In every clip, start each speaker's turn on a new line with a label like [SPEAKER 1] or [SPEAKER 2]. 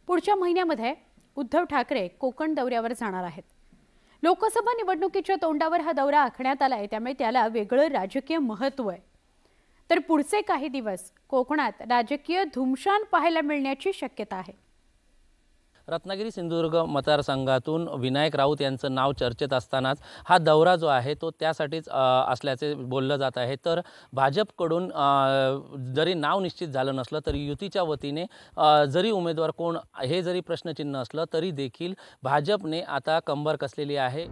[SPEAKER 1] पुढच्या महिन्यामध्ये उद्धव ठाकरे कोकण दौऱ्यावर जाणार आहेत। लोकसभा निवडणुकीच्या तोंडावर हा दौरा आखण्यात आलाय, त्यामुळे त्याला वेगळं राजकीय महत्त्व आहे। तर पुढचे काही दिवस कोकणात राजकीय धुमशान पाहायला मिळण्याची शक्यता आहे।
[SPEAKER 2] रत्नागिरी सिंधुदुर्ग मतदारसंघातून विनायक राऊत यांचं नाव चर्चेत असतानाच हा दौरा जो आहे तो त्यासाठीच असल्याचे बोललं जात आहे। तर भाजपकडून जरी नाव निश्चित झालं नसलं तरी युतीच्या वतीने जरी उमेदवार कोण हे जरी प्रश्नचिन्ह असलं तरी देखील भाजपने आता कंबर कसलेली आहे।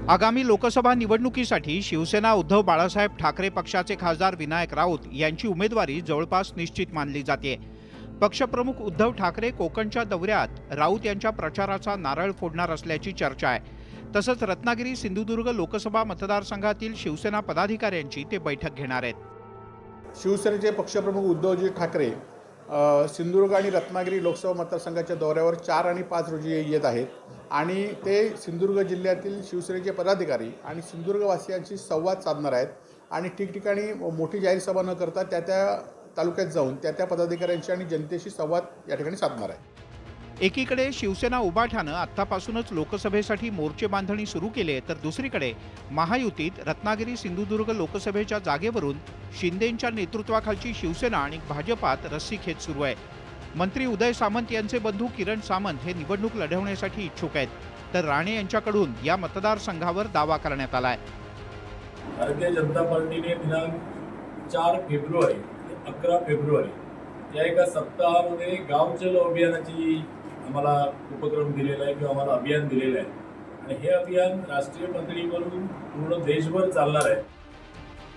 [SPEAKER 3] आगामी लोकसभा निवडणुकीसाठी शिवसेना उद्धव बाळासाहेब ठाकरे पक्षाचे खासदार विनायक राऊत यांची उमेदवारी जवळपास निश्चित मानली जाते। पक्षप्रमुख उद्धव ठाकरे कोकणच्या दौऱ्यात राऊत यांच्या प्रचाराचा नारळ फोडणार असल्याची चर्चा आहे। तसंच रत्नागिरी सिंधुदुर्ग लोकसभा मतदारसंघातील शिवसेना पदाधिकाऱ्यांची ते बैठक घेणार आहेत।
[SPEAKER 4] शिवसेनेचे पक्षप्रमुख उद्धवजी ठाकरे सिंधुदुर्ग आणि रत्नागिरी लोकसभा मतदारसंघाच्या दौऱ्यावर 4 आणि 5 रोजी येत आहेत आणि ते सिंधुदुर्ग जिल्ह्यातील शिवसेनेचे पदाधिकारी आणि सिंधुदुर्गवासियांशी संवाद साधणार आहेत आणि ठिकठिकाणी मोठी जाहीर सभा न करता त्या तालुक्यात जाऊन त्या पदाधिकाऱ्यांशी आणि जनतेशी संवाद या ठिकाणी साधणार आहे।
[SPEAKER 3] एकीकडे शिवसेना उभाठानं आत्तापासूनच लोकसभेसाठी मोर्चे बांधणी सुरू केले, तर दुसरीकडे महायुतीत रत्नागिरी सिंधुदुर्ग लोकसभेच्या जागेवरून शिंदेंच्या नेतृत्वाखालची शिवसेना आणि भाजपात रस्सीखेच सुरू आहे। मंत्री उदय सामंत यांचे बंधू किरण सामंत हे निवडणूक लढवण्यासाठी इच्छुक आहेत, तर राणे यांच्याकडून या मतदारसंघावर दावा करण्यात आलाय।
[SPEAKER 5] भारतीय जनता पार्टीने दिनांक 4 फेब्रुवारी ते 11 फेब्रुवारी या एका सप्ताहामध्ये गाव चलो अभियानाची आम्हाला उपक्रम दिलेला आहे किंवा आम्हाला अभियान दिलेलं आहे आणि हे अभियान राष्ट्रीय पातळीवरून पूर्ण देशभर चालणार आहे।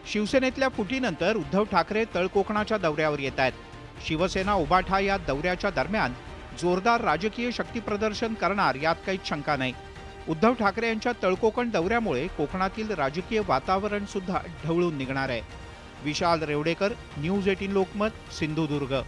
[SPEAKER 3] शिवसेनेतल्या फुटीनंतर उद्धव ठाकरे तळकोकणाच्या दौऱ्यावर येत आहेत। शिवसेना उभाठा या दौऱ्याच्या दरम्यान जोरदार राजकीय शक्तीप्रदर्शन करणार यात काहीच शंका नाही। उद्धव ठाकरे यांच्या तळकोकण दौऱ्यामुळे कोकणातील राजकीय वातावरण सुद्धा ढवळून निघणार आहे। विशाल रेवडेकर, न्यूज 18 लोकमत, सिंधुदुर्ग।